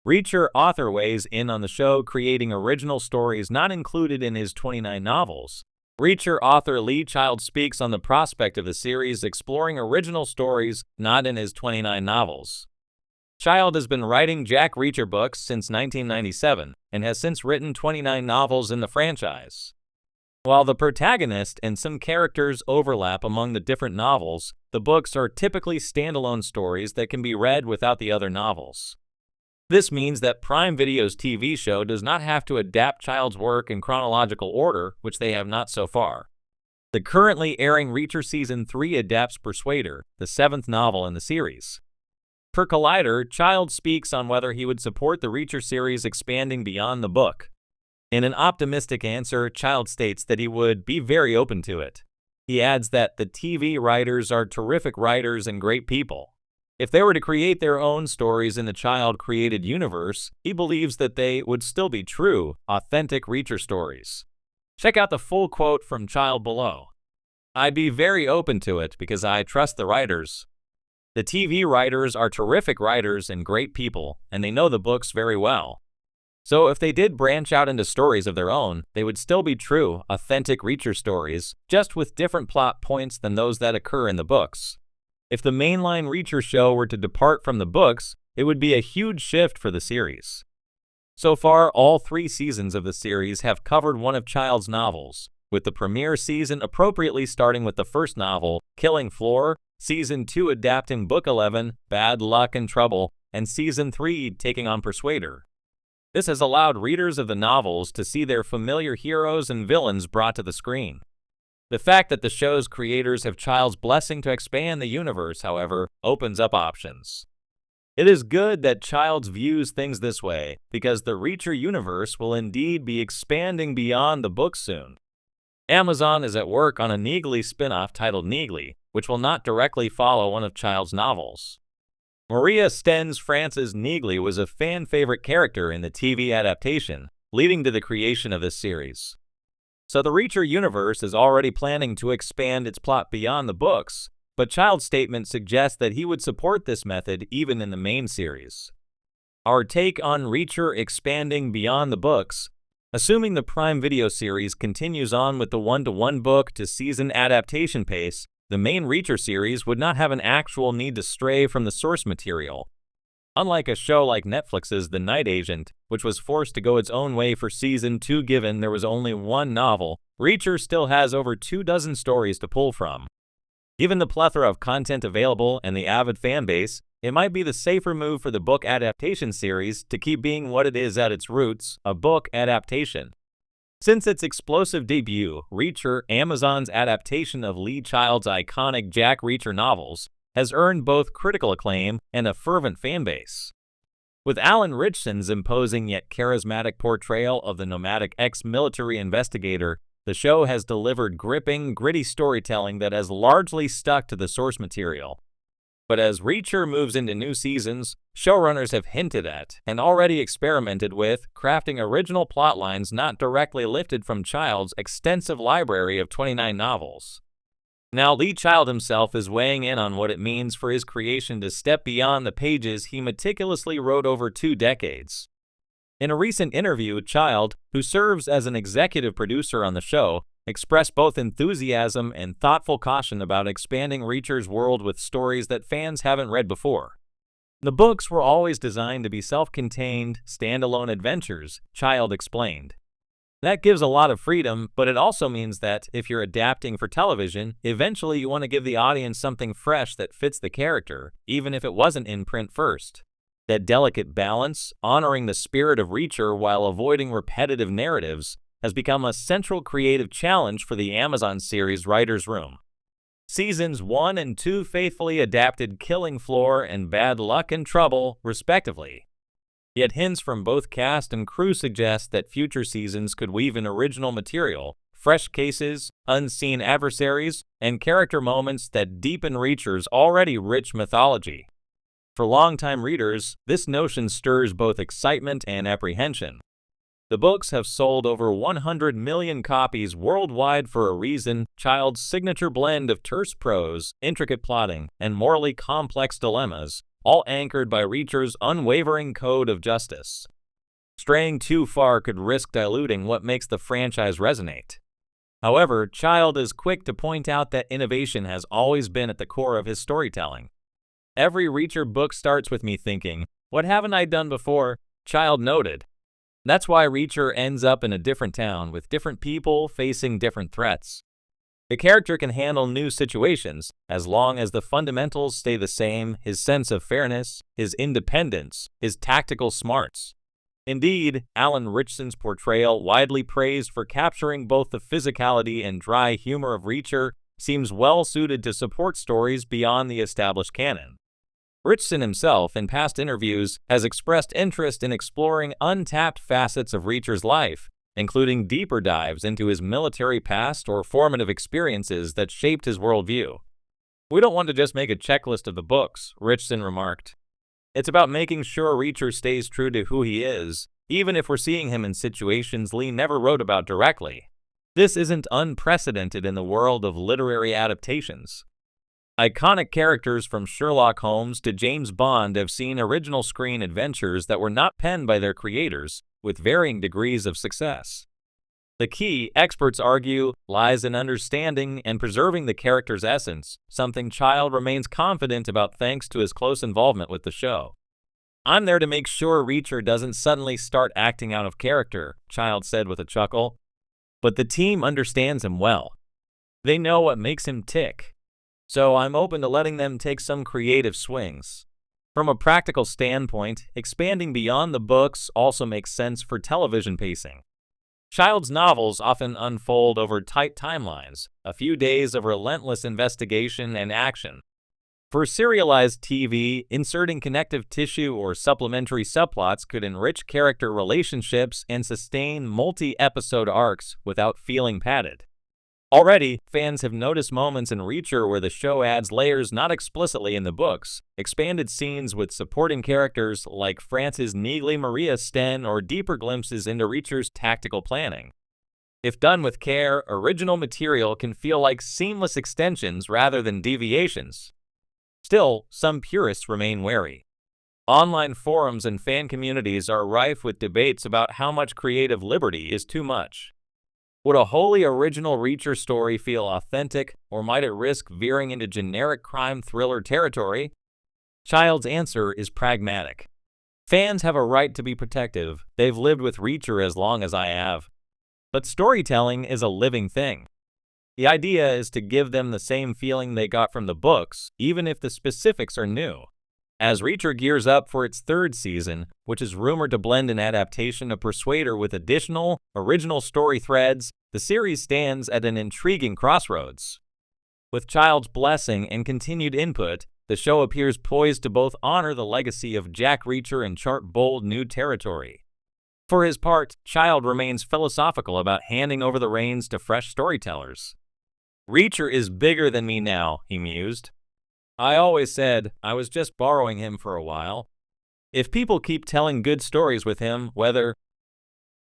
Reacher author weighs in on the show, creating original stories not included in his 29 novels. Reacher author Lee Child speaks on the prospect of the series exploring original stories not in his 29 novels. Child has been writing Jack Reacher books since 1997 and has since written 29 novels in the franchise. While the protagonist and some characters overlap among the different novels, the books are typically standalone stories that can be read without the other novels. This means that Prime Video's TV show does not have to adapt Child's work in chronological order, which they have not so far. The currently airing Reacher Season 3 adapts Persuader, the 7th novel in the series. Per Collider, Child speaks on whether he would support the Reacher series expanding beyond the book. In an optimistic answer, Child states that he would be very open to it. He adds that the TV writers are terrific writers and great people. If they were to create their own stories in the Child-created universe, he believes that they would still be true, authentic Reacher stories. Check out the full quote from Child below. "I'd be very open to it because I trust the writers. The TV writers are terrific writers and great people, and they know the books very well. So if they did branch out into stories of their own, they would still be true, authentic Reacher stories, just with different plot points than those that occur in the books. If the mainline Reacher show were to depart from the books, it would be a huge shift for the series." So far, all 3 seasons of the series have covered one of Child's novels, with the premiere season appropriately starting with the first novel, Killing Floor, Season 2 adapting Book 11, Bad Luck and Trouble, and Season 3 taking on Persuader. This has allowed readers of the novels to see their familiar heroes and villains brought to the screen. The fact that the show's creators have Child's blessing to expand the universe, however, opens up options. It is good that Childs views things this way, because the Reacher universe will indeed be expanding beyond the book soon. Amazon is at work on a Neagley spin-off titled Neagley, which will not directly follow one of Child's novels. Maria Sten's Frances Neagley was a fan-favorite character in the TV adaptation, leading to the creation of this series. So the Reacher universe is already planning to expand its plot beyond the books, but Child's statement suggests that he would support this method even in the main series. Our take on Reacher expanding beyond the books. Assuming the Prime Video series continues on with the one-to-one book-to-season adaptation pace, the main Reacher series would not have an actual need to stray from the source material. Unlike a show like Netflix's The Night Agent, which was forced to go its own way for Season 2 given there was only one novel, Reacher still has over 24 stories to pull from. Given the plethora of content available and the avid fanbase, it might be the safer move for the book adaptation series to keep being what it is at its roots, a book adaptation. Since its explosive debut, Reacher, Amazon's adaptation of Lee Child's iconic Jack Reacher novels, has earned both critical acclaim and a fervent fanbase. With Alan Ritchson's imposing yet charismatic portrayal of the nomadic ex-military investigator, the show has delivered gripping, gritty storytelling that has largely stuck to the source material. But as Reacher moves into new seasons, showrunners have hinted at, and already experimented with, crafting original plotlines not directly lifted from Child's extensive library of 29 novels. Now, Lee Child himself is weighing in on what it means for his creation to step beyond the pages he meticulously wrote over 2 decades. In a recent interview, Child, who serves as an executive producer on the show, expressed both enthusiasm and thoughtful caution about expanding Reacher's world with stories that fans haven't read before. The books were always designed to be self-contained, standalone adventures, Child explained. That gives a lot of freedom, but it also means that, if you're adapting for television, eventually you want to give the audience something fresh that fits the character, even if it wasn't in print first. That delicate balance, honoring the spirit of Reacher while avoiding repetitive narratives, has become a central creative challenge for the Amazon series writer's room. Seasons 1 and 2 faithfully adapted Killing Floor and Bad Luck and Trouble, respectively. Yet hints from both cast and crew suggest that future seasons could weave in original material, fresh cases, unseen adversaries, and character moments that deepen Reacher's already rich mythology. For longtime readers, this notion stirs both excitement and apprehension. The books have sold over 100 million copies worldwide for a reason. Child's signature blend of terse prose, intricate plotting, and morally complex dilemmas all anchored by Reacher's unwavering code of justice. Straying too far could risk diluting what makes the franchise resonate. However, Child is quick to point out that innovation has always been at the core of his storytelling. Every Reacher book starts with me thinking, "What haven't I done before?" Child noted. That's why Reacher ends up in a different town with different people facing different threats. The character can handle new situations as long as the fundamentals stay the same: his sense of fairness, his independence, his tactical smarts. Indeed, Alan Ritchson's portrayal, widely praised for capturing both the physicality and dry humor of Reacher, seems well suited to support stories beyond the established canon. Ritchson himself, in past interviews, has expressed interest in exploring untapped facets of Reacher's life, including deeper dives into his military past or formative experiences that shaped his worldview. "We don't want to just make a checklist of the books," Ritchson remarked. "It's about making sure Reacher stays true to who he is, even if we're seeing him in situations Lee never wrote about directly. This isn't unprecedented in the world of literary adaptations. Iconic characters from Sherlock Holmes to James Bond have seen original screen adventures that were not penned by their creators, with varying degrees of success. The key, experts argue, lies in understanding and preserving the character's essence, something Child remains confident about thanks to his close involvement with the show. "I'm there to make sure Reacher doesn't suddenly start acting out of character," Child said with a chuckle. "But the team understands him well. They know what makes him tick. So I'm open to letting them take some creative swings." From a practical standpoint, expanding beyond the books also makes sense for television pacing. Child's novels often unfold over tight timelines, a few days of relentless investigation and action. For serialized TV, inserting connective tissue or supplementary subplots could enrich character relationships and sustain multi-episode arcs without feeling padded. Already, fans have noticed moments in Reacher where the show adds layers not explicitly in the books, expanded scenes with supporting characters like Frances Neagley, Maria Sten, or deeper glimpses into Reacher's tactical planning. If done with care, original material can feel like seamless extensions rather than deviations. Still, some purists remain wary. Online forums and fan communities are rife with debates about how much creative liberty is too much. Would a wholly original Reacher story feel authentic, or might it risk veering into generic crime thriller territory? Child's answer is pragmatic. Fans have a right to be protective. They've lived with Reacher as long as I have. But storytelling is a living thing. The idea is to give them the same feeling they got from the books, even if the specifics are new. As Reacher gears up for its third season, which is rumored to blend an adaptation of Persuader with additional, original story threads, the series stands at an intriguing crossroads. With Child's blessing and continued input, the show appears poised to both honor the legacy of Jack Reacher and chart bold new territory. For his part, Child remains philosophical about handing over the reins to fresh storytellers. "Reacher is bigger than me now," he mused. "I always said I was just borrowing him for a while. If people keep telling good stories with him, whether